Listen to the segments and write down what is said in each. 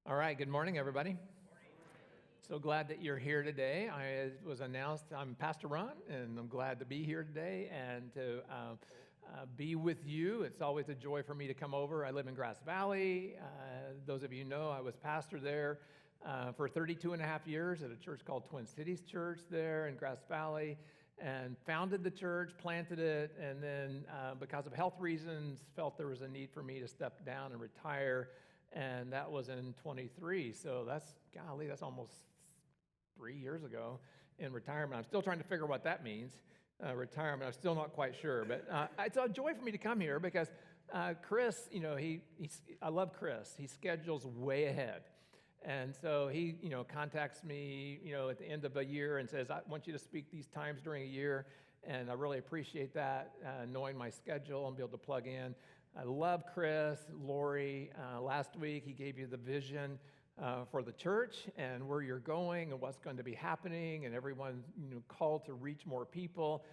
All right, good morning, everybody. So glad that you're here today. I was announced, I'm Pastor Ron, and I'm glad to be here today and to be with you. It's always a joy for me to come over. I live in Grass Valley. Those of you know, I was pastor there for 32 and a half years at a church called Twin Cities Church there in Grass Valley, and founded the church, planted it, and then because of health reasons, felt there was a need for me to step down and retire. And that was in 23. So that's almost 3 years ago in retirement. I'm still trying to figure what that means, retirement. I'm still not quite sure. But it's a joy for me to come here because Chris, I love Chris. He schedules way ahead. And so he, contacts me, at the end of a year and says, I want you to speak these times during a year. And I really appreciate that, knowing my schedule and be able to plug in. I love Chris, Lori. Last week, he gave you the vision for the church and where you're going and what's going to be happening, and everyone called to reach more people.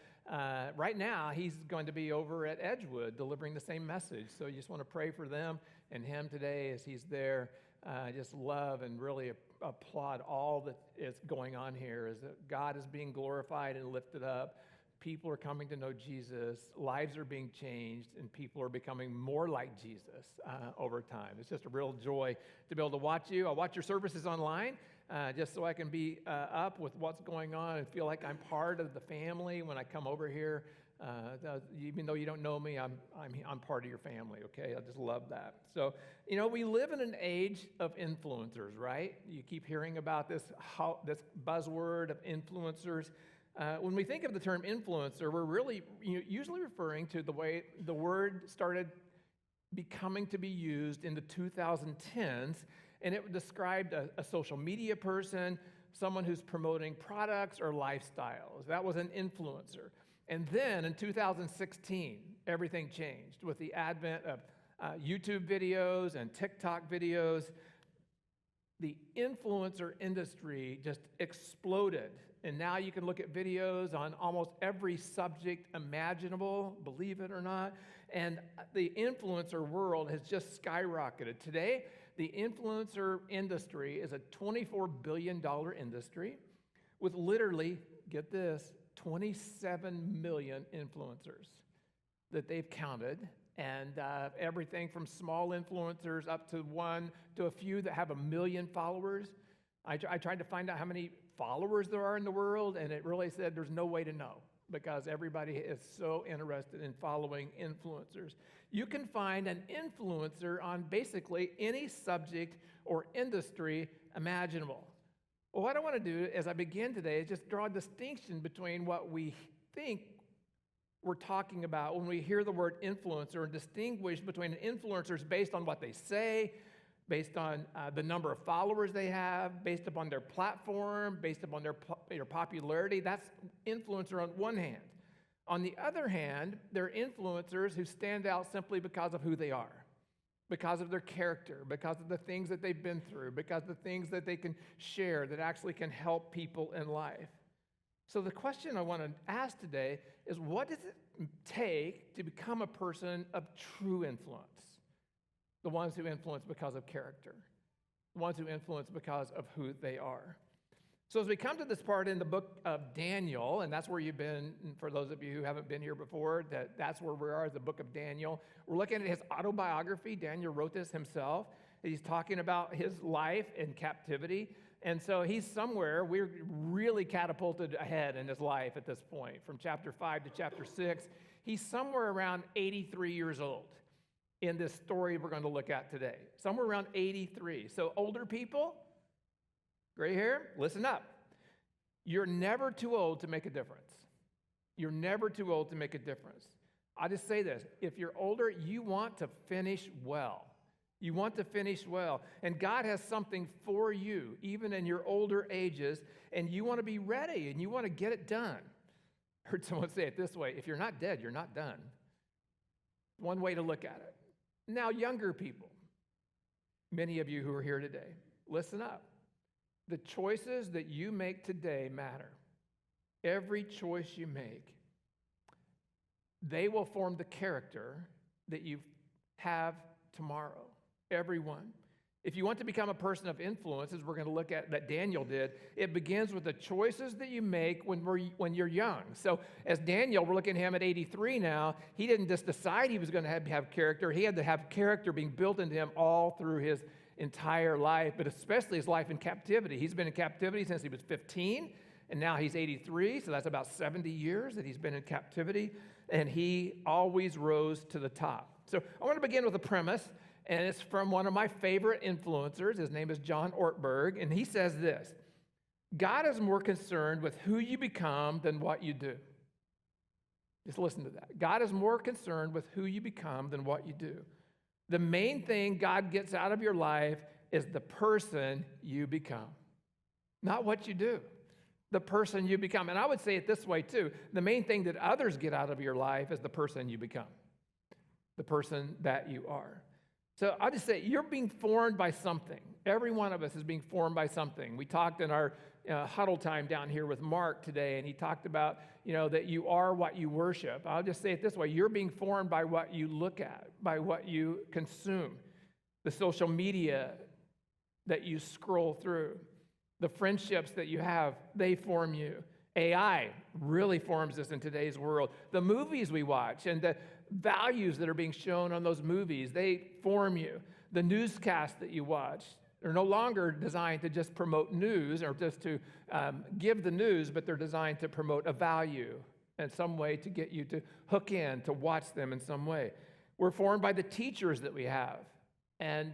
Right now, he's going to be over at Edgewood delivering the same message. So you just want to pray for them and him today as he's there. I just love and really applaud all that is going on here, as that God is being glorified and lifted up. People are coming to know Jesus, lives are being changed, and people are becoming more like Jesus over time. It's just a real joy to be able to watch you. I watch your services online just so I can be up with what's going on and feel like I'm part of the family when I come over here. Even though you don't know me, I'm part of your family, okay? I just love that. So, we live in an age of influencers, right? You keep hearing about this buzzword of influencers. When we think of the term influencer, we're really usually referring to the way the word started becoming to be used in the 2010s, and it described a social media person, someone who's promoting products or lifestyles. That was an influencer. And then in 2016, everything changed with the advent of YouTube videos and TikTok videos. The influencer industry just exploded. And now you can look at videos on almost every subject imaginable, believe it or not. And the influencer world has just skyrocketed. Today, the influencer industry is a $24 billion industry with literally, get this, 27 million influencers that they've counted. And everything from small influencers up to one to a few that have 1 million followers. I tried to find out how many followers there are in the world, and it really said there's no way to know because everybody is so interested in following influencers. You can find an influencer on basically any subject or industry imaginable. Well, what I want to do as I begin today is just draw a distinction between what we think we're talking about when we hear the word influencer, and distinguish between influencers based on what they say, based on the number of followers they have, based upon their platform, based upon their popularity. That's influencer on one hand. On the other hand, they're influencers who stand out simply because of who they are, because of their character, because of the things that they've been through, because of the things that they can share that actually can help people in life. So the question I want to ask today is, what does it take to become a person of true influence? The ones who influence because of character, the ones who influence because of who they are. So as we come to this part in the book of Daniel, and that's where you've been, for those of you who haven't been here before, that's where we are, the book of Daniel. We're looking at his autobiography. Daniel wrote this himself. He's talking about his life in captivity. And so he's somewhere, we're really catapulted ahead in his life at this point. From chapter 5 to chapter 6, he's somewhere around 83 years old in this story we're going to look at today. Somewhere around 83. So older people, gray hair, listen up. You're never too old to make a difference. You're never too old to make a difference. I just say this, if you're older, you want to finish well. You want to finish well. And God has something for you, even in your older ages, and you want to be ready, and you want to get it done. I heard someone say it this way, if you're not dead, you're not done. One way to look at it. Now, younger people, many of you who are here today, listen up. The choices that you make today matter. Every choice you make, they will form the character that you have tomorrow. Everyone. If you want to become a person of influence, as we're going to look at that Daniel did, it begins with the choices that you make when you're young. So as Daniel, we're looking at him at 83 now, he didn't just decide he was going to have character. He had to have character being built into him all through his entire life, but especially his life in captivity. He's been in captivity since he was 15, and now he's 83, so that's about 70 years that he's been in captivity, and he always rose to the top. So I want to begin with a premise, and it's from one of my favorite influencers. His name is John Ortberg, and he says this: God is more concerned with who you become than what you do. Just listen to that. God is more concerned with who you become than what you do. The main thing God gets out of your life is the person you become, not what you do. The person you become. And I would say it this way too. The main thing that others get out of your life is the person you become, the person that you are. So I'll just say you're being formed by something. Every one of us is being formed by something. We talked in our huddle time down here with Mark today, and he talked about, that you are what you worship. I'll just say it this way. You're being formed by what you look at, by what you consume, the social media that you scroll through, the friendships that you have, they form you. AI really forms us in today's world. The movies we watch and the values that are being shown on those movies, they form you. The newscasts that you watch are no longer designed to just promote news or just to give the news, but they're designed to promote a value in some way, to get you to hook in, to watch them in some way. We're formed by the teachers that we have. And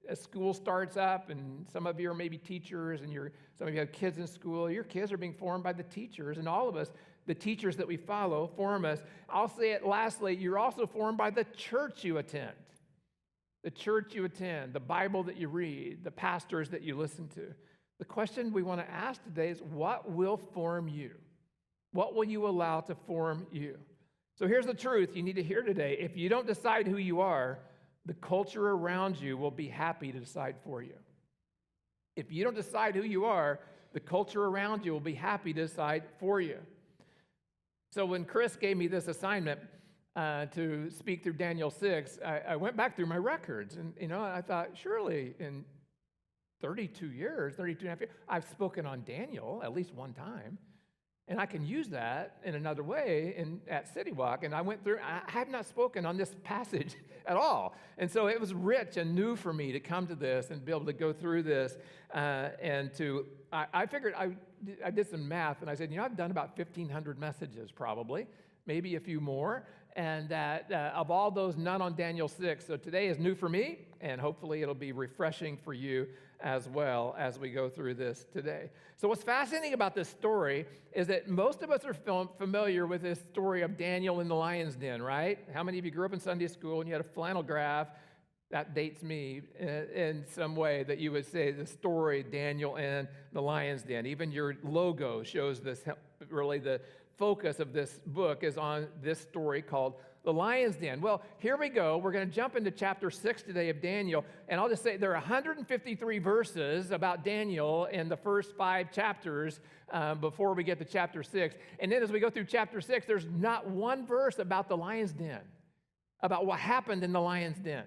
as school starts up, and some of you are maybe teachers, and some of you have kids in school, your kids are being formed by the teachers, and all of us, the teachers that we follow, form us. I'll say it lastly, you're also formed by the church you attend. The church you attend, the Bible that you read, the pastors that you listen to. The question we want to ask today is, what will form you? What will you allow to form you? So here's the truth you need to hear today. If you don't decide who you are, the culture around you will be happy to decide for you. If you don't decide who you are, the culture around you will be happy to decide for you. So when Chris gave me this assignment to speak through Daniel 6, I went back through my records, and I thought, surely in 32 and a half years, I've spoken on Daniel at least one time. And I can use that in another way at Citywalk. And I went through, I have not spoken on this passage at all. And so it was rich and new for me to come to this and be able to go through this. I figured, I did some math, and I said, I've done about 1,500 messages probably, maybe a few more. And that of all those, none on Daniel 6. So today is new for me, and hopefully it'll be refreshing for you as well as we go through this today. So what's fascinating about this story is that most of us are familiar with this story of Daniel in the lion's den, right? How many of you grew up in Sunday school and you had a flannel graph? That dates me in some way, that you would say the story, Daniel in the lion's den. Even your logo shows this, really the focus of this book is on this story called The Lion's Den. Well, here we go. We're going to jump into chapter 6 today of Daniel, and I'll just say there are 153 verses about Daniel in the first 5 chapters before we get to chapter 6. And then as we go through chapter 6, there's not one verse about the lion's den, about what happened in the lion's den.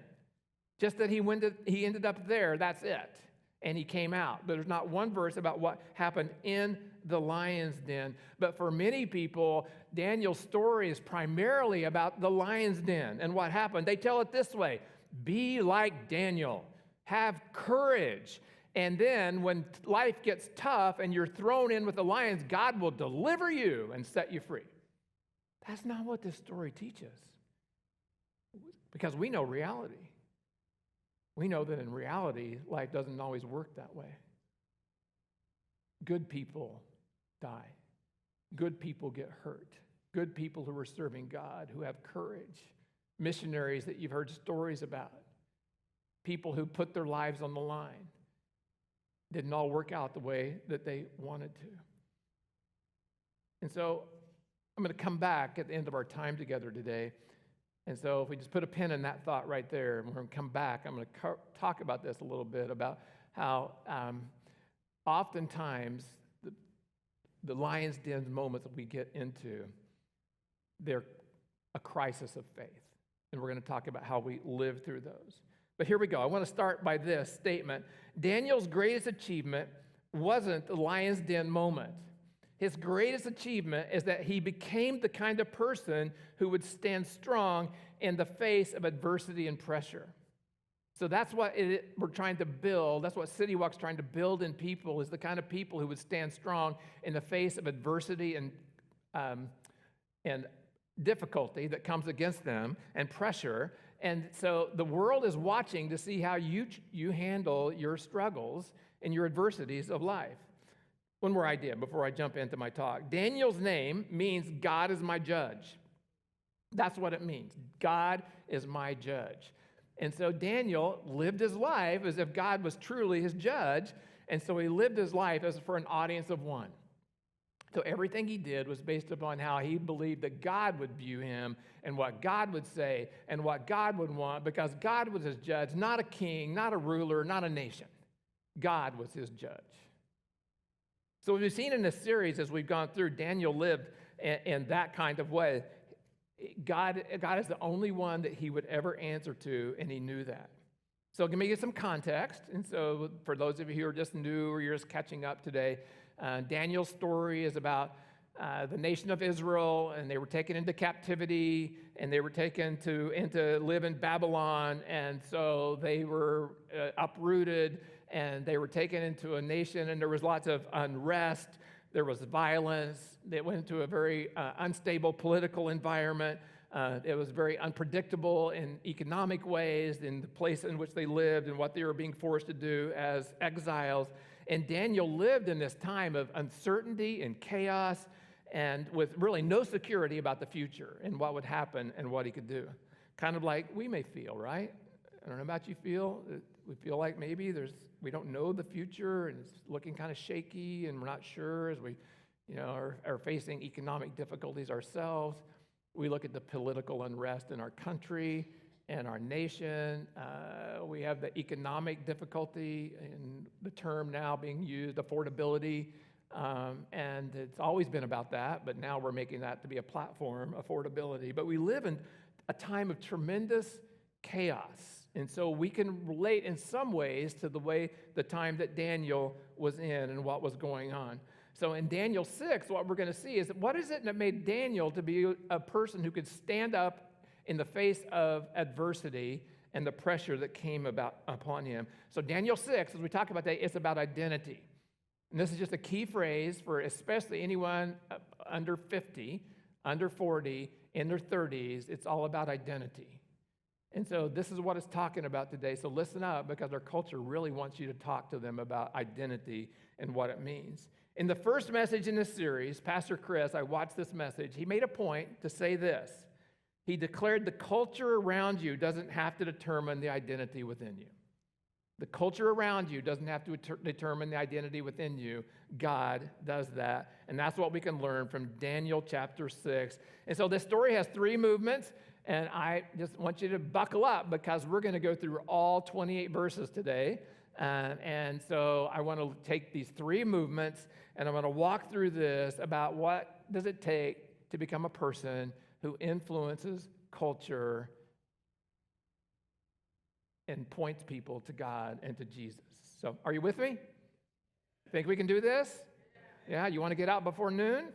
Just that he ended up there, that's it. And he came out. But there's not one verse about what happened in the lion's den. But for many people, Daniel's story is primarily about the lion's den and what happened. They tell it this way: be like Daniel, have courage. And then when life gets tough and you're thrown in with the lions, God will deliver you and set you free. That's not what this story teaches, because we know reality. We know that in reality, life doesn't always work that way. Good people die. Good people get hurt. Good people who are serving God, who have courage. Missionaries that you've heard stories about. People who put their lives on the line. Didn't all work out the way that they wanted to. And so I'm going to come back at the end of our time together today. And so if we just put a pin in that thought right there, and we're going to come back, I'm going to talk about this a little bit, about how oftentimes the lion's den moments that we get into, they're a crisis of faith. And we're going to talk about how we live through those. But here we go. I want to start by this statement. Daniel's greatest achievement wasn't the lion's den moment. His greatest achievement is that he became the kind of person who would stand strong in the face of adversity and pressure. So that's what we're trying to build. That's what Citywalk's trying to build in people, is the kind of people who would stand strong in the face of adversity and difficulty that comes against them and pressure. And so the world is watching to see how you handle your struggles and your adversities of life. One more idea before I jump into my talk. Daniel's name means God is my judge. That's what it means. God is my judge. And so Daniel lived his life as if God was truly his judge, and so he lived his life as for an audience of one. So everything he did was based upon how he believed that God would view him and what God would say and what God would want, because God was his judge, not a king, not a ruler, not a nation. God was his judge. So we've seen in this series as we've gone through, Daniel lived in that kind of way. God is the only one that he would ever answer to, and he knew that. So let me give some context. And so for those of you who are just new or you're just catching up today, Daniel's story is about the nation of Israel, and they were taken into captivity, and they were taken into live in Babylon, and so they were uprooted, and they were taken into a nation, and there was lots of unrest. There was violence. They went into a very unstable political environment. It was very unpredictable in economic ways, in the place in which they lived and what they were being forced to do as exiles. And Daniel lived in this time of uncertainty and chaos and with really no security about the future and what would happen and what he could do. Kind of like we may feel, right? I don't know about you feel. We feel like maybe we don't know the future and it's looking kind of shaky and we're not sure as we are facing economic difficulties ourselves. We look at the political unrest in our country and our nation. We have the economic difficulty, and the term now being used, affordability, and it's always been about that, but now we're making that to be a platform, affordability. But we live in a time of tremendous chaos, and so we can relate in some ways to the time that Daniel was in and what was going on. So in Daniel 6, what we're going to see is what is it that made Daniel to be a person who could stand up in the face of adversity and the pressure that came upon him. So Daniel 6, as we talk about that, it's about identity. And this is just a key phrase for especially anyone under 50, under 40, in their 30s. It's all about identity. And so this is what it's talking about today. So listen up, because our culture really wants you to talk to them about identity and what it means. In the first message in this series, Pastor Chris, I watched this message, he made a point to say this. He declared the culture around you doesn't have to determine the identity within you. The culture around you doesn't have to determine the identity within you. God does that. And that's what we can learn from Daniel chapter 6. And so this story has 3 movements. And I just want you to buckle up because we're going to go through all 28 verses today. And so I want to take these 3 movements and I'm going to walk through this about what does it take to become a person who influences culture and points people to God and to Jesus. So are you with me? Think we can do this? Yeah, you want to get out before noon?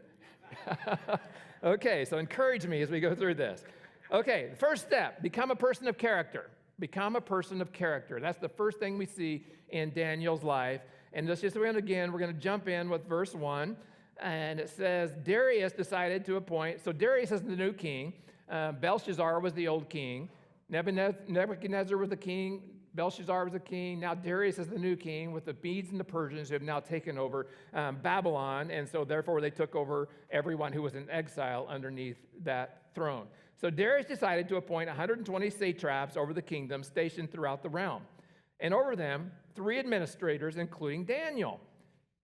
Okay, so encourage me as we go through this. Okay, the first step, become a person of character. Become a person of character. That's the first thing we see in Daniel's life. And we're going to jump in with verse 1. And it says, Darius decided to appoint, so Darius is the new king. Belshazzar was the old king. Nebuchadnezzar was the king. Belshazzar was the king. Now Darius is the new king with the Medes and the Persians who have now taken over Babylon. And so therefore they took over everyone who was in exile underneath that throne. So Darius decided to appoint 120 satraps over the kingdom stationed throughout the realm. And over them, 3 administrators, including Daniel.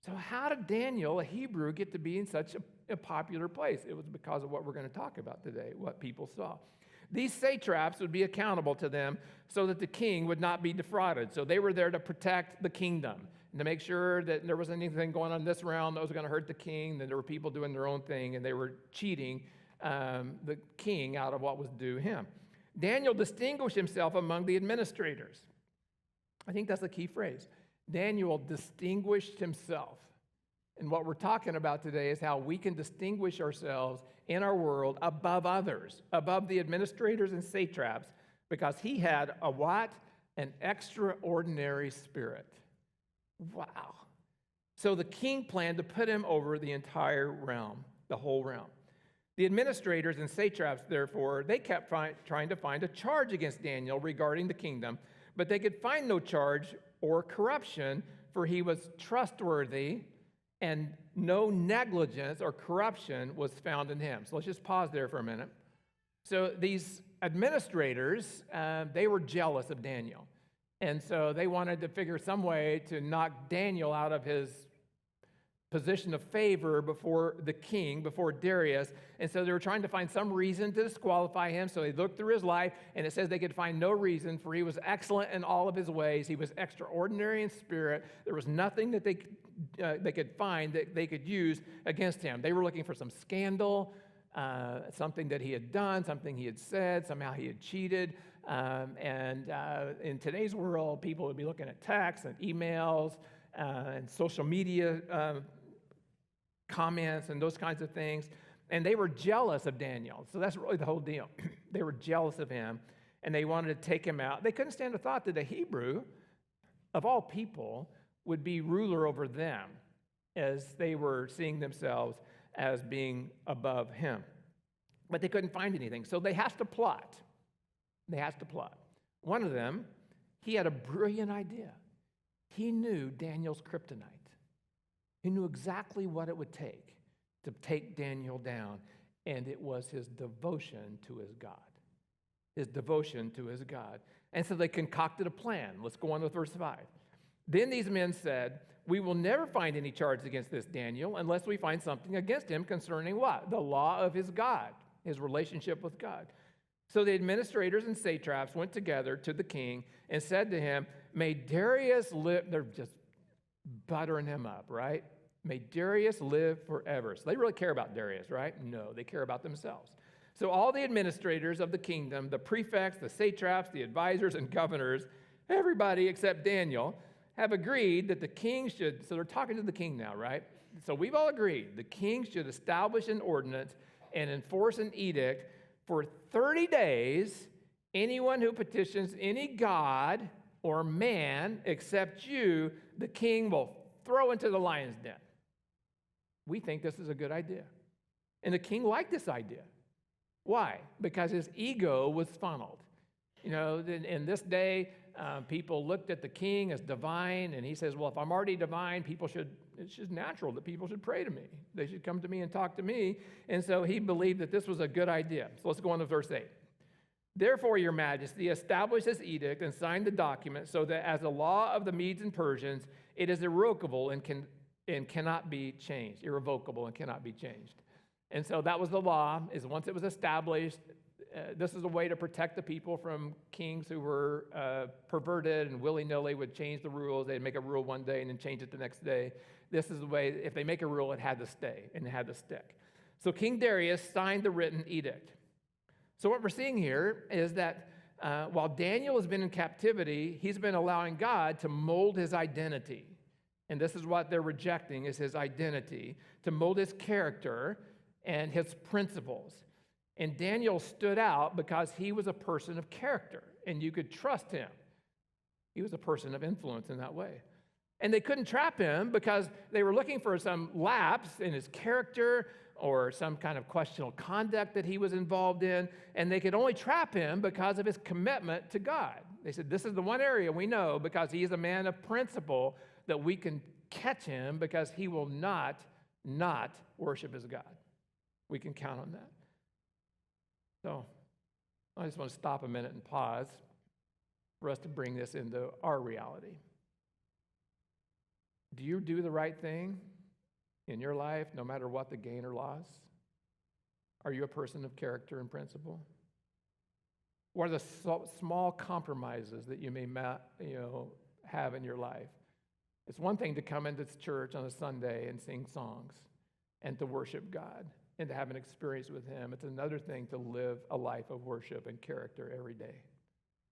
So how did Daniel, a Hebrew, get to be in such a popular place? It was because of what we're going to talk about today, what people saw. These satraps would be accountable to them so that the king would not be defrauded. So they were there to protect the kingdom. and to make sure that there wasn't anything going on in this realm that was going to hurt the king, that there were people doing their own thing, and they were cheating the king out of what was due him. Daniel distinguished himself among the administrators. I think that's the key phrase. Daniel distinguished himself. And what we're talking about today is how we can distinguish ourselves in our world above others, above the administrators and satraps, because he had a what? An extraordinary spirit. Wow. So the king planned to put him over the entire realm, the whole realm. The administrators and satraps, therefore, they kept trying to find a charge against Daniel regarding the kingdom, but they could find no charge or corruption, for he was trustworthy, and no negligence or corruption was found in him. So let's just pause there for a minute. So these administrators, they were jealous of Daniel. And so they wanted to figure some way to knock Daniel out of his position of favor before the king, before Darius. And so they were trying to find some reason to disqualify him. So they looked through his life, and it says they could find no reason, for he was excellent in all of his ways. He was extraordinary in spirit. There was nothing that they could find that they could use against him. They were looking for some scandal, something that he had done, something he had said, somehow he had cheated. In today's world, people would be looking at texts and emails and social media comments and those kinds of things. And they were jealous of Daniel. So that's really the whole deal. They were jealous of him, and they wanted to take him out. They couldn't stand the thought that a Hebrew, of all people, would be ruler over them, as they were seeing themselves as being above him. But they couldn't find anything. So they have to plot. One of them, he had a brilliant idea. He knew Daniel's kryptonite. He knew exactly what it would take to take Daniel down, and it was his devotion to his God. His devotion to his God. And so they concocted a plan. Let's go on with verse 5. Then these men said, "We will never find any charge against this Daniel unless we find something against him concerning what? The law of his God, his relationship with God." So the administrators and satraps went together to the king and said to him, "May Darius live," they're just buttering him up, right? "May Darius live forever." So they really care about Darius, right? No, they care about themselves. So all the administrators of the kingdom, the prefects, the satraps, the advisors, and governors, everybody except Daniel, have agreed that the king should, so they're talking to the king now, right? So we've all agreed the king should establish an ordinance and enforce an edict for 30 days. Anyone who petitions any god or man except you, the king will throw into the lion's den. We think this is a good idea. And the king liked this idea. Why? Because his ego was funneled. You know, in this day, people looked at the king as divine, and he says, well, if I'm already divine, it's just natural that people should pray to me. They should come to me and talk to me. And so he believed that this was a good idea. So let's go on to verse 8. "Therefore, your majesty, establish this edict and sign the document so that as a law of the Medes and Persians, it is irrevocable and cannot be changed." Irrevocable and cannot be changed. And so that was the law, is once it was established, this is a way to protect the people from kings who were perverted and willy-nilly would change the rules. They'd make a rule one day and then change it the next day. This is the way, if they make a rule, it had to stay and it had to stick. So King Darius signed the written edict. So what we're seeing here is that while Daniel has been in captivity, he's been allowing God to mold his identity. And this is what they're rejecting, is his identity, to mold his character and his principles. And Daniel stood out because he was a person of character, and you could trust him. He was a person of influence in that way. And they couldn't trap him because they were looking for some lapse in his character or some kind of questionable conduct that he was involved in, and they could only trap him because of his commitment to God. They said, this is the one area we know, because he is a man of principle, that we can catch him because he will not worship his God. We can count on that. So I just want to stop a minute and pause for us to bring this into our reality. Do you do the right thing in your life, no matter what the gain or loss? Are you a person of character and principle? What are the small compromises that you may have in your life? It's one thing to come into church on a Sunday and sing songs and to worship God and to have an experience with him. It's another thing to live a life of worship and character every day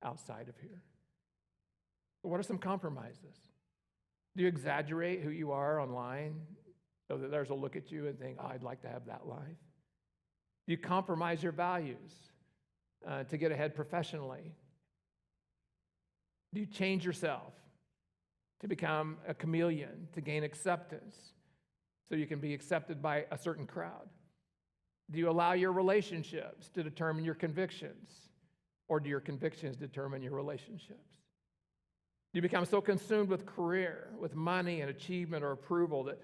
outside of here. But what are some compromises? Do you exaggerate who you are online so that others will look at you and think, oh, I'd like to have that life? Do you compromise your values to get ahead professionally? Do you change yourself to become a chameleon, to gain acceptance so you can be accepted by a certain crowd? Do you allow your relationships to determine your convictions, or do your convictions determine your relationships? Do you become so consumed with career, with money and achievement or approval that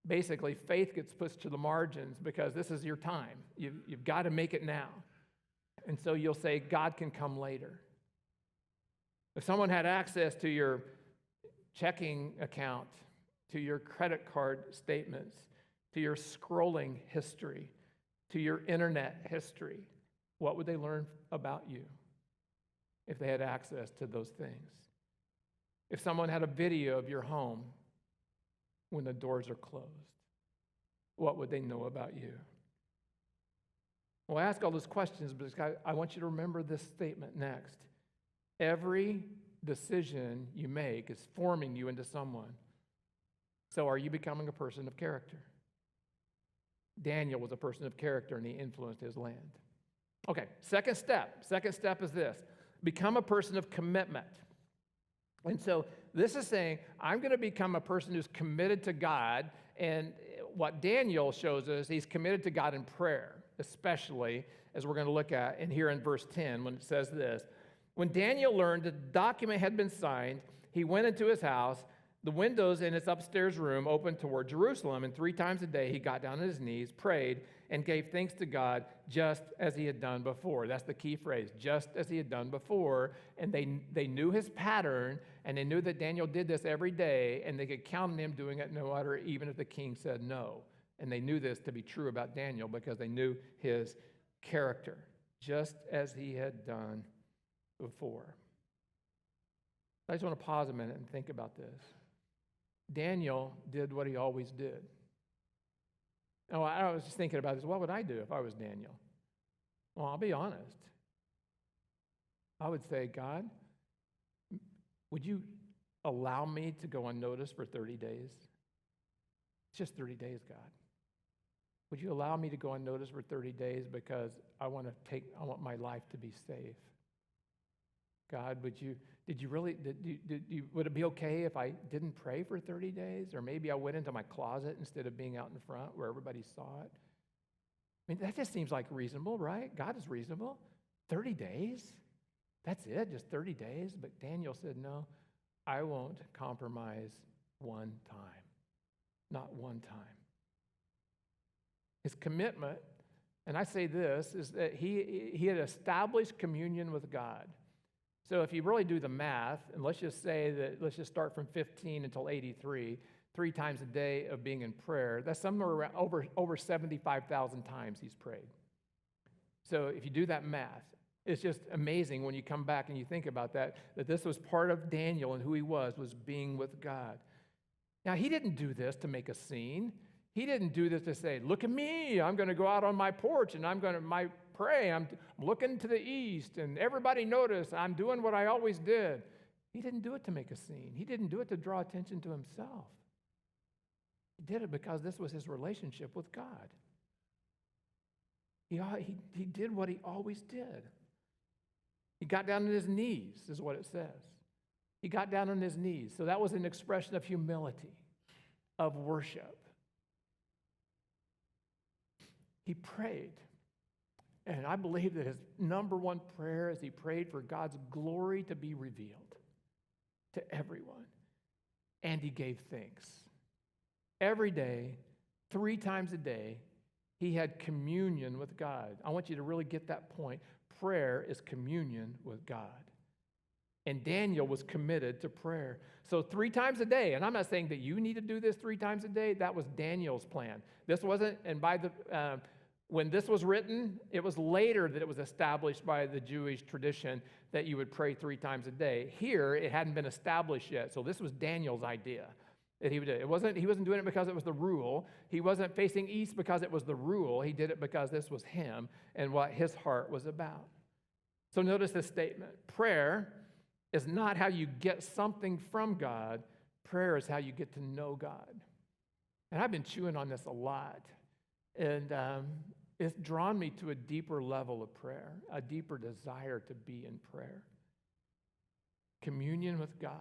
basically faith gets pushed to the margins because this is your time? You've got to make it now. And so you'll say, God can come later. If someone had access to your checking account, to your credit card statements, to your scrolling history, to your internet history, what would they learn about you if they had access to those things? If someone had a video of your home when the doors are closed, what would they know about you? Well, I ask all those questions because I want you to remember this statement next. Every decision you make is forming you into someone. So are you becoming a person of character? Daniel was a person of character, and he influenced his land. Okay, second step. Second step is this. Become a person of commitment. And so this is saying, I'm going to become a person who's committed to God. And what Daniel shows us, he's committed to God in prayer, especially as we're going to look at in here in verse 10 when it says this. When Daniel learned that the document had been signed, he went into his house. The windows in his upstairs room opened toward Jerusalem, and 3 times a day he got down on his knees, prayed, and gave thanks to God just as he had done before. That's the key phrase, just as he had done before. And they knew his pattern, and they knew that Daniel did this every day, and they could count on him doing it no matter, even if the king said no. And they knew this to be true about Daniel because they knew his character, just as he had done before. I just want to pause a minute and think about this. Daniel did what he always did. Oh, I was just thinking about this. What would I do if I was Daniel? Well, I'll be honest. I would say, God, would you allow me to go unnoticed for 30 days? It's just 30 days, God. Would you allow me to go unnoticed for 30 days because I want my life to be safe? God, would it be okay if I didn't pray for 30 days? Or maybe I went into my closet instead of being out in front where everybody saw it? I mean, that just seems like reasonable, right? God is reasonable. 30 days? That's it, just 30 days? But Daniel said, no, I won't compromise one time. Not one time. His commitment, and I say this, is that he had established communion with God. So if you really do the math, and let's just start from 15 until 83, 3 times a day of being in prayer, that's somewhere around over 75,000 times he's prayed. So if you do that math, it's just amazing when you come back and you think about that this was part of Daniel and who he was being with God. Now, he didn't do this to make a scene. He didn't do this to say, look at me, I'm going to go out on my porch and I'm going to pray. I'm looking to the east and everybody notice I'm doing what I always did. He didn't do it to make a scene. He didn't do it to draw attention to himself. He did it because this was his relationship with God. He did what he always did. He got down on his knees, is what it says. He got down on his knees. So that was an expression of humility, of worship. He prayed. And I believe that his number one prayer is he prayed for God's glory to be revealed to everyone. And he gave thanks. Every day, 3 times a day, he had communion with God. I want you to really get that point. Prayer is communion with God. And Daniel was committed to prayer. So 3 times a day, and I'm not saying that you need to do this 3 times a day. That was Daniel's plan. This wasn't, and when this was written, it was later that it was established by the Jewish tradition that you would pray 3 times a day. Here, it hadn't been established yet, so this was Daniel's idea. that he would do it. He wasn't doing it because it was the rule. He wasn't facing east because it was the rule. He did it because this was him and what his heart was about. So notice this statement. Prayer is not how you get something from God. Prayer is how you get to know God. And I've been chewing on this a lot. And it's drawn me to a deeper level of prayer, a deeper desire to be in prayer. Communion with God,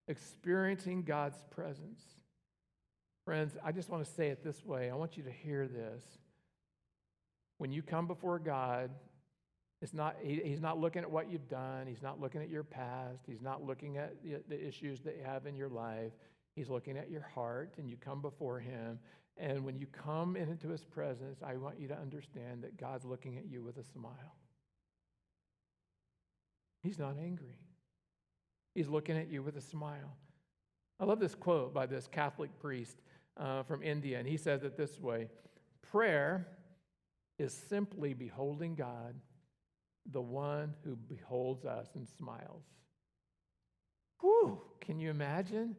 experiencing God's presence. Friends, I just want to say it this way. I want you to hear this. When you come before God, He's not looking at what you've done. He's not looking at your past. He's not looking at the issues that you have in your life. He's looking at your heart, and you come before him. And when you come into his presence, I want you to understand that God's looking at you with a smile. He's not angry. He's looking at you with a smile. I love this quote by this Catholic priest from India, and he says it this way: prayer is simply beholding God, the one who beholds us and smiles. Whew, can you imagine?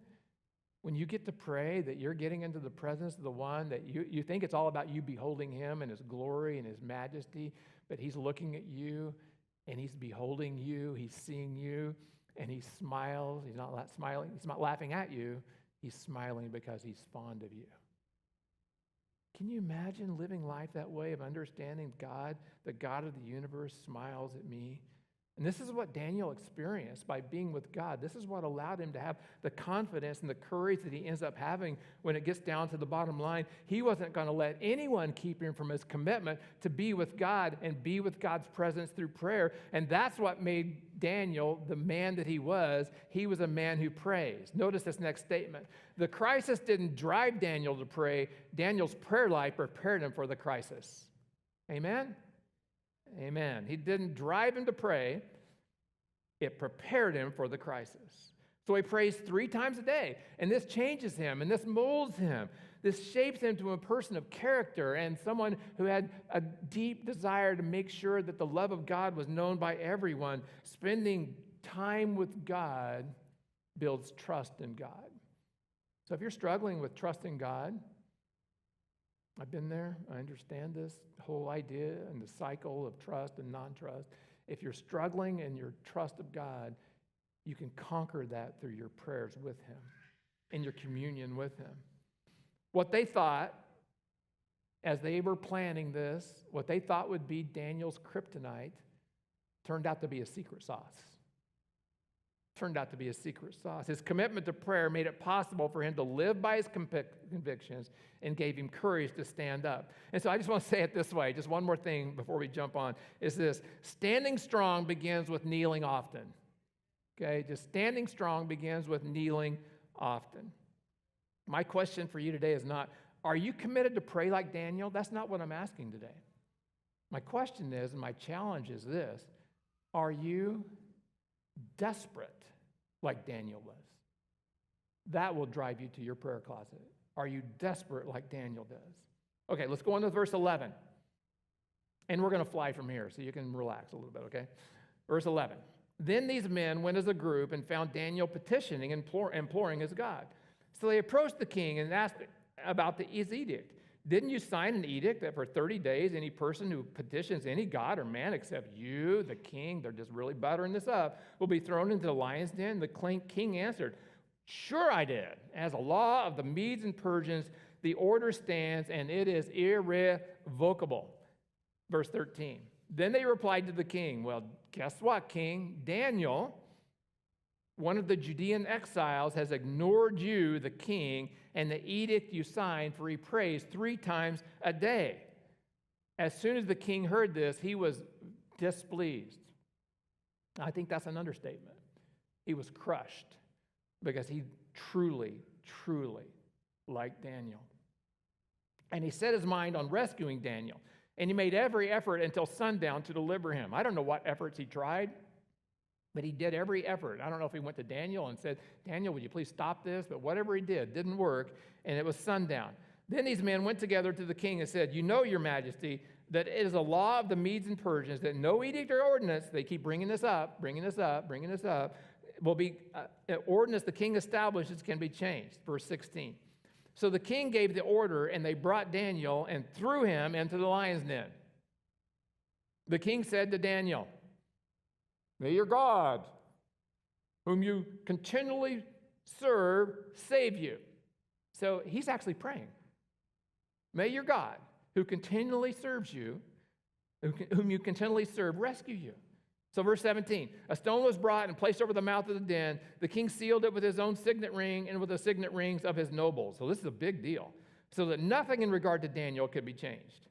When you get to pray, that you're getting into the presence of the one that you think it's all about you beholding him and his glory and his majesty, but he's looking at you and he's beholding you, he's seeing you, and he smiles. He's not smiling, he's not laughing at you, he's smiling because he's fond of you. Can you imagine living life that way, of understanding God, the God of the universe, smiles at me? And this is what Daniel experienced by being with God. This is what allowed him to have the confidence and the courage that he ends up having when it gets down to the bottom line. He wasn't going to let anyone keep him from his commitment to be with God and be with God's presence through prayer. And that's what made Daniel the man that he was. He was a man who prays. Notice this next statement. The crisis didn't drive Daniel to pray. Daniel's prayer life prepared him for the crisis. Amen? Amen. He didn't drive him to pray. It prepared him for the crisis. So he prays 3 times a day, and this changes him, and this molds him. This shapes him to a person of character and someone who had a deep desire to make sure that the love of God was known by everyone. Spending time with God builds trust in God. So if you're struggling with trusting God, I've been there. I understand this whole idea and the cycle of trust and non-trust. If you're struggling in your trust of God, you can conquer that through your prayers with him and your communion with him. What they thought, as they were planning this, what they thought would be Daniel's kryptonite turned out to be a secret sauce. Turned out to be a secret sauce. His commitment to prayer made it possible for him to live by his convictions and gave him courage to stand up. And so I just want to say it this way, just one more thing before we jump on, is this: standing strong begins with kneeling often. Okay, just standing strong begins with kneeling often. My question for you today is not, are you committed to pray like Daniel? That's not what I'm asking today. My question is, and my challenge is this: are you desperate like Daniel was? That will drive you to your prayer closet. Are you desperate like Daniel does? Okay, let's go on to verse 11. And we're going to fly from here so you can relax a little bit, okay? Verse 11. Then these men went as a group and found Daniel petitioning and imploring his God. So they approached the king and asked about his edict. Didn't you sign an edict that for 30 days any person who petitions any god or man except you, the king, they're just really buttering this up, will be thrown into the lion's den? The king answered, sure I did. As a law of the Medes and Persians, the order stands and it is irrevocable. Verse 13. Then they replied to the king, well, guess what, king? Daniel, one of the Judean exiles, has ignored you, the king, and the edict you signed, for he prays 3 times a day. As soon as the king heard this, he was displeased. I think that's an understatement. He was crushed because he truly, truly liked Daniel. And he set his mind on rescuing Daniel, and he made every effort until sundown to deliver him. I don't know what efforts he tried, but he did every effort. I don't know if he went to Daniel and said, Daniel, would you please stop this? But whatever he did didn't work, and it was sundown. Then these men went together to the king and said, you know, your majesty, that it is a law of the Medes and Persians that no edict or ordinance, they keep bringing this up, an ordinance the king establishes can be changed. Verse 16. So the king gave the order, and they brought Daniel and threw him into the lion's den. The king said to Daniel, "May your God, whom you continually serve, save you." So he's actually praying. May your God, who continually serves you, whom you continually serve, rescue you. So verse 17, a stone was brought and placed over the mouth of the den. The king sealed it with his own signet ring and with the signet rings of his nobles. So this is a big deal. So that nothing in regard to Daniel could be changed.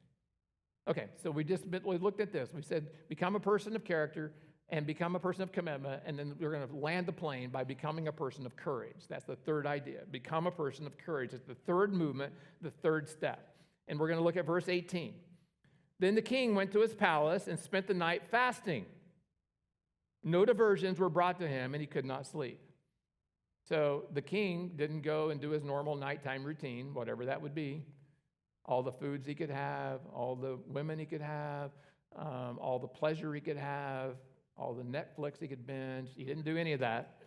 Okay, so we looked at this. We said, become a person of character and become a person of commitment, and then we're going to land the plane by becoming a person of courage. That's the third idea. Become a person of courage. It's the third movement, the third step. And we're going to look at verse 18. Then the king went to his palace and spent the night fasting. No diversions were brought to him, and he could not sleep. So the king didn't go and do his normal nighttime routine, whatever that would be. All the foods he could have, all the women he could have, all the pleasure he could have, all the Netflix he could binge. He didn't do any of that.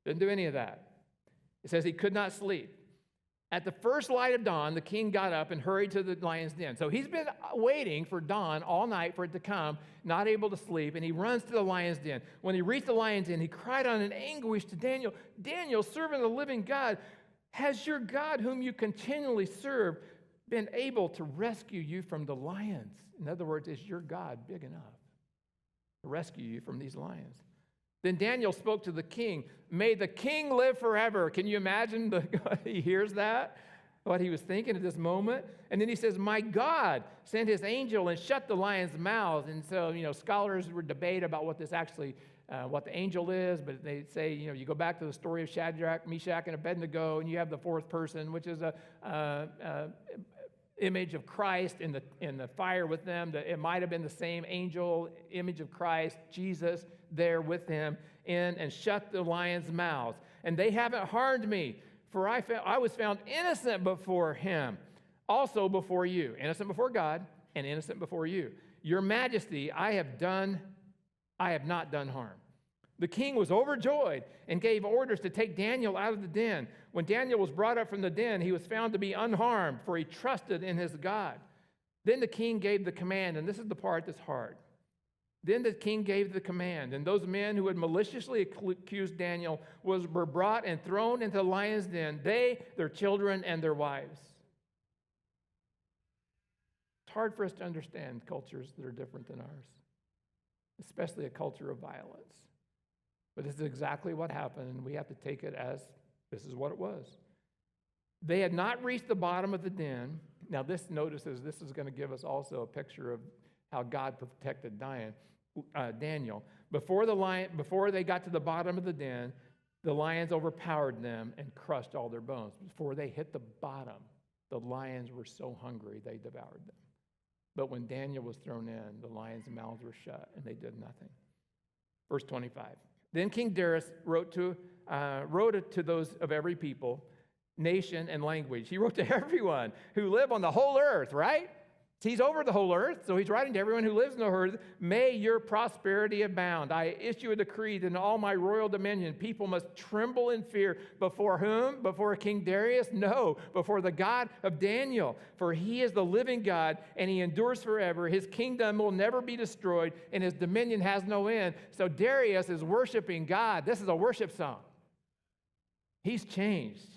Didn't do any of that. It says he could not sleep. At the first light of dawn, the king got up and hurried to the lion's den. So he's been waiting for dawn all night for it to come, not able to sleep, and he runs to the lion's den. When he reached the lion's den, he cried out in anguish to Daniel, "Daniel, servant of the living God, has your God, whom you continually serve, been able to rescue you from the lions?" In other words, is your God big enough to rescue you from these lions? Then Daniel spoke to the king. "May the king live forever." Can you imagine he hears that? What he was thinking at this moment? And then he says, "My God sent his angel and shut the lion's mouth." And so, scholars would debate about what this actually, what the angel is, but they say, you go back to the story of Shadrach, Meshach, and Abednego, and you have the fourth person, which is a image of Christ in the fire with them. It might have been the same angel, image of Christ, Jesus, there with him, and shut the lions' mouths. "And they haven't harmed me, for I was found innocent before him, also before you." Innocent before God and innocent before you. "Your majesty, I have not done harm." The king was overjoyed and gave orders to take Daniel out of the den. When Daniel was brought up from the den, he was found to be unharmed, for he trusted in his God. Then the king gave the command, and this is the part that's hard. Then the king gave the command, and those men who had maliciously accused Daniel were brought and thrown into the lion's den, they, their children, and their wives. It's hard for us to understand cultures that are different than ours, especially a culture of violence. But this is exactly what happened, and we have to take it as this is what it was. They had not reached the bottom of the den. Now, this is going to give us also a picture of how God protected Daniel. Before they got to the bottom of the den, the lions overpowered them and crushed all their bones. Before they hit the bottom, the lions were so hungry they devoured them. But when Daniel was thrown in, the lions' mouths were shut, and they did nothing. Verse 25. Then King Darius wrote it to those of every people, nation, and language. He wrote to everyone who live on the whole earth, right? He's over the whole earth, so he's writing to everyone who lives in the earth. "May your prosperity abound. I issue a decree that in all my royal dominion, people must tremble in fear." Before whom? Before King Darius? No, before the God of Daniel. "For he is the living God, and he endures forever. His kingdom will never be destroyed, and his dominion has no end." So Darius is worshiping God. This is a worship song. He's changed.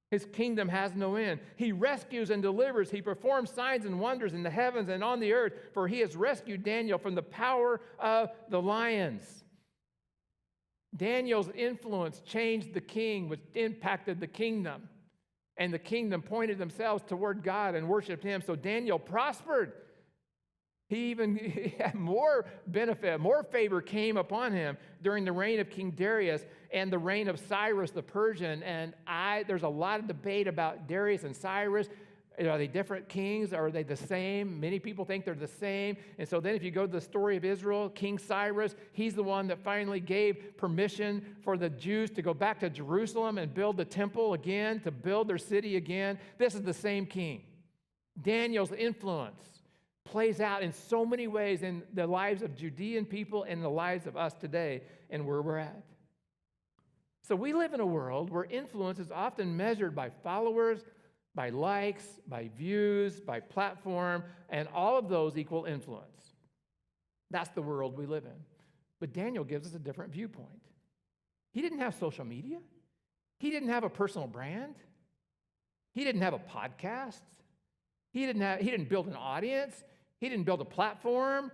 His kingdom has no end. He rescues and delivers. He performs signs and wonders in the heavens and on the earth, for he has rescued Daniel from the power of the lions. Daniel's influence changed the king, which impacted the kingdom. And the kingdom pointed themselves toward God and worshiped him. So Daniel prospered. He had more benefit, more favor came upon him during the reign of King Darius and the reign of Cyrus the Persian. And there's a lot of debate about Darius and Cyrus. Are they different kings? Are they the same? Many people think they're the same. And so then if you go to the story of Israel, King Cyrus, he's the one that finally gave permission for the Jews to go back to Jerusalem and build the temple again, to build their city again. This is the same king. Daniel's influence plays out in so many ways in the lives of Judean people and the lives of us today and where we're at. So we live in a world where influence is often measured by followers, by likes, by views, by platform, and all of those equal influence. That's the world we live in. But Daniel gives us a different viewpoint. He didn't have social media. He didn't have a personal brand. He didn't have a podcast. He didn't build an audience. He didn't build a platform.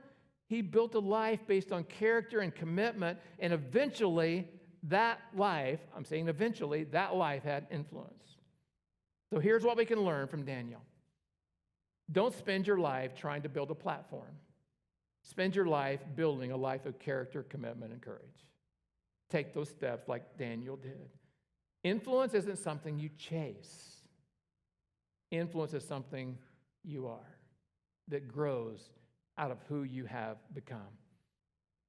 He built a life based on character and commitment, and eventually that life, I'm saying eventually, that life had influence. So here's what we can learn from Daniel. Don't spend your life trying to build a platform. Spend your life building a life of character, commitment, and courage. Take those steps like Daniel did. Influence isn't something you chase. Influence is something you are that grows out of who you have become.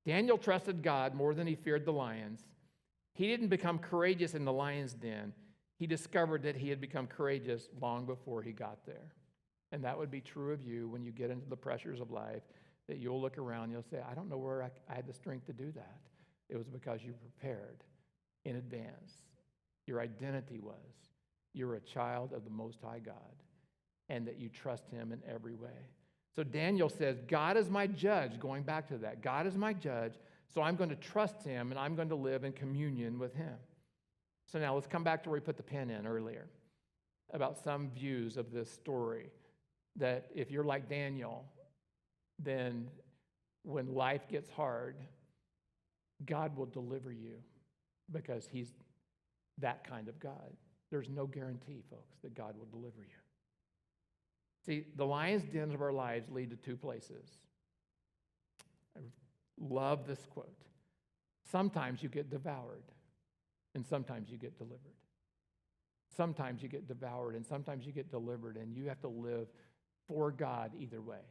Daniel trusted God more than he feared the lions. He didn't become courageous in the lion's den. He discovered that he had become courageous long before he got there. And that would be true of you when you get into the pressures of life, that you'll look around and you'll say, I don't know where I had the strength to do that. It was because you prepared in advance. Your identity was you're a child of the Most High God, and that you trust him in every way. So Daniel says, God is my judge, going back to that. God is my judge, so I'm going to trust him, and I'm going to live in communion with him. So now let's come back to where we put the pin in earlier about some views of this story, that if you're like Daniel, then when life gets hard, God will deliver you because he's that kind of God. There's no guarantee, folks, that God will deliver you. See, the lion's dens of our lives lead to two places. I love this quote. Sometimes you get devoured, and sometimes you get delivered. Sometimes you get devoured, and sometimes you get delivered, and you have to live for God either way.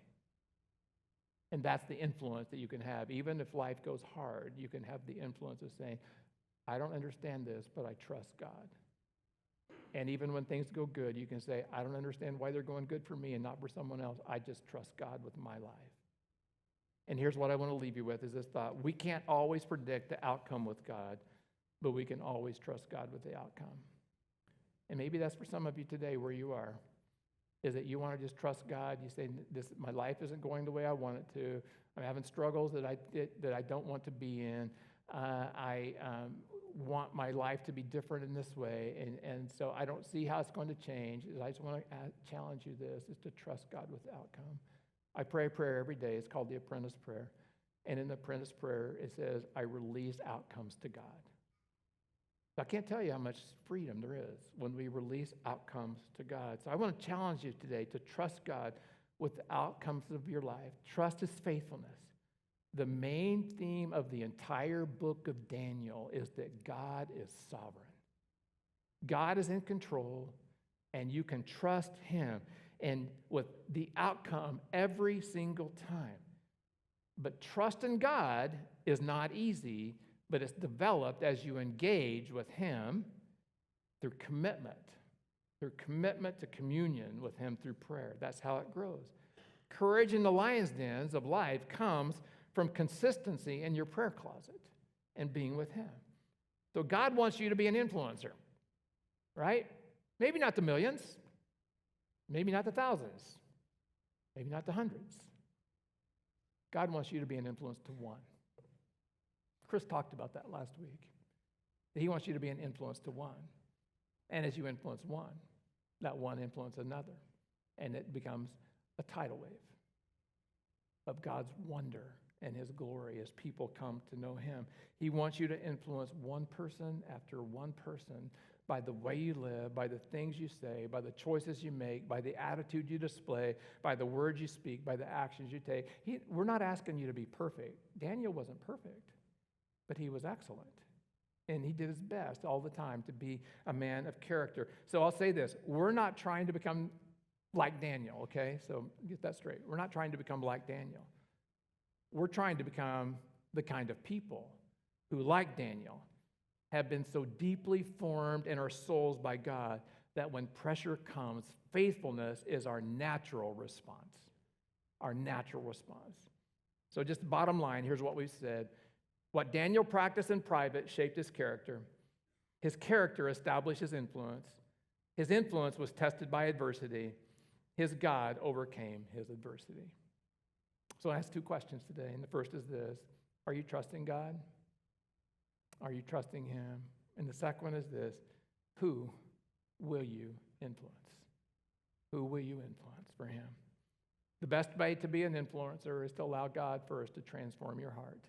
And that's the influence that you can have. Even if life goes hard, you can have the influence of saying, I don't understand this, but I trust God. And even when things go good, you can say, I don't understand why they're going good for me and not for someone else. I just trust God with my life. And here's what I want to leave you with is this thought. We can't always predict the outcome with God, but we can always trust God with the outcome. And maybe that's for some of you today where you are, is that you want to just trust God. You say, my life isn't going the way I want it to. I'm having struggles that I don't want to be in. I want my life to be different in this way, and so I don't see how it's going to change. I just want to challenge you this, is to trust God with the outcome. I pray a prayer every day. It's called the Apprentice Prayer. And in the Apprentice Prayer, it says, I release outcomes to God. I can't tell you how much freedom there is when we release outcomes to God. So I want to challenge you today to trust God with the outcomes of your life. Trust his faithfulness. The main theme of the entire book of Daniel is that God is sovereign. God is in control, and you can trust him and with the outcome every single time. But trust in God is not easy, but it's developed as you engage with him through commitment to communion with him through prayer. That's how it grows. Courage in the lion's dens of life comes from consistency in your prayer closet and being with him. So God wants you to be an influencer, right? Maybe not the millions, maybe not the thousands, maybe not the hundreds. God wants you to be an influence to one. Chris talked about that last week. He wants you to be an influence to one. And as you influence one, that one influences another. And it becomes a tidal wave of God's wonder and his glory as people come to know him. He wants you to influence one person after one person by the way you live, by the things you say, by the choices you make, by the attitude you display, by the words you speak, by the actions you take. We're not asking you to be perfect. Daniel wasn't perfect, but he was excellent. And he did his best all the time to be a man of character. So I'll say this. We're not trying to become like Daniel, okay? So get that straight. We're not trying to become like Daniel. We're trying to become the kind of people who, like Daniel, have been so deeply formed in our souls by God that when pressure comes, faithfulness is our natural response. Our natural response. So just bottom line, here's what we've said. What Daniel practiced in private shaped his character. His character established his influence. His influence was tested by adversity. His God overcame his adversity. So I ask two questions today, and the first is this: are you trusting God? Are you trusting him? And the second one is this: who will you influence? Who will you influence for him? The best way to be an influencer is to allow God first to transform your heart,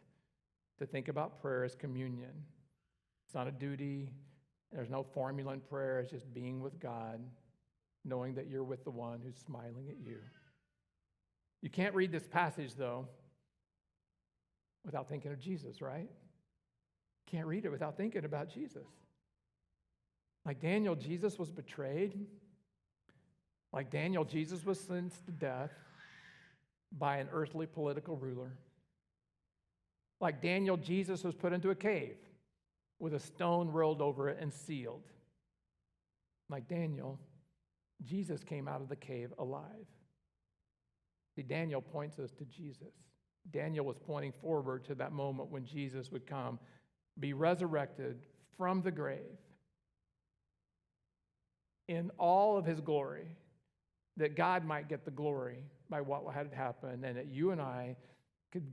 to think about prayer as communion. It's not a duty. There's no formula in prayer. It's just being with God, knowing that you're with the one who's smiling at you. You can't read this passage, though, without thinking of Jesus, right? Can't read it without thinking about Jesus. Like Daniel, Jesus was betrayed. Like Daniel, Jesus was sentenced to death by an earthly political ruler. Like Daniel, Jesus was put into a cave with a stone rolled over it and sealed. Like Daniel, Jesus came out of the cave alive. See, Daniel points us to Jesus. Daniel was pointing forward to that moment when Jesus would come, be resurrected from the grave in all of his glory, that God might get the glory by what had happened, and that you and I could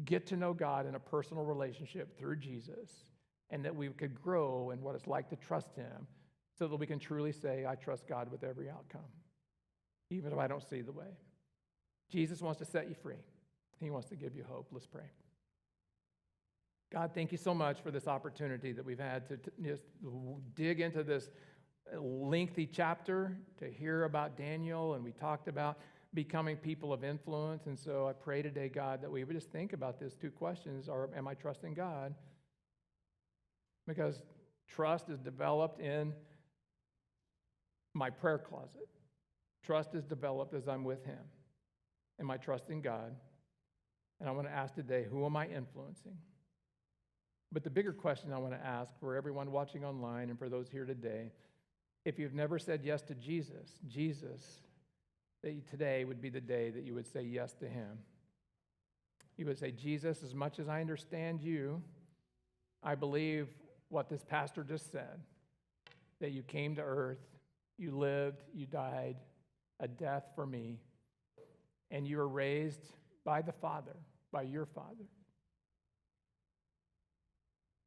get to know God in a personal relationship through Jesus, and that we could grow in what it's like to trust him, so that we can truly say, I trust God with every outcome, even if I don't see the way. Jesus wants to set you free. He wants to give you hope. Let's pray. God, thank you so much for this opportunity that we've had to just dig into this lengthy chapter, to hear about Daniel, and we talked about becoming people of influence. And so I pray today, God, that we would just think about these two questions. Am I trusting God? Because trust is developed in my prayer closet. Trust is developed as I'm with him. Am I trusting God? And I want to ask today, who am I influencing? But the bigger question I want to ask for everyone watching online and for those here today, if you've never said yes to Jesus, that today would be the day that you would say yes to him. You would say, Jesus, as much as I understand you, I believe what this pastor just said, that you came to earth, you lived, you died a death for me, and you were raised by the Father, by your Father.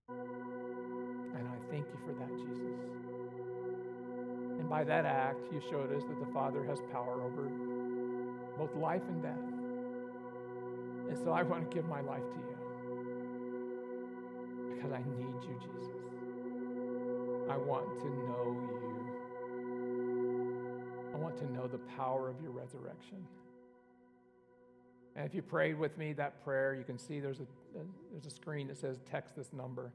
And I thank you for that, Jesus. And by that act, you showed us that the Father has power over both life and death. And so I want to give my life to you because I need you, Jesus. I want to know you. I want to know the power of your resurrection. And if you prayed with me that prayer, you can see there's a screen that says text this number.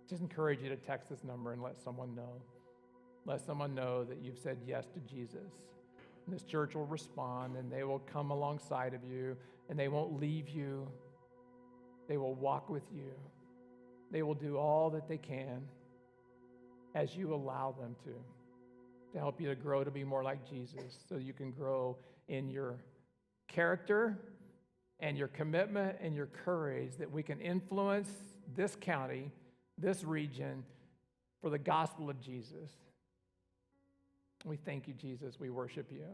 Just encourage you to text this number and let someone know. Let someone know that you've said yes to Jesus. And this church will respond, and they will come alongside of you, and they won't leave you. They will walk with you. They will do all that they can as you allow them to help you to grow to be more like Jesus, so you can grow in your character and your commitment and your courage, that we can influence this county, this region, for the gospel of Jesus. We thank you, Jesus. We worship you.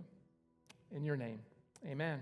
In your name, amen.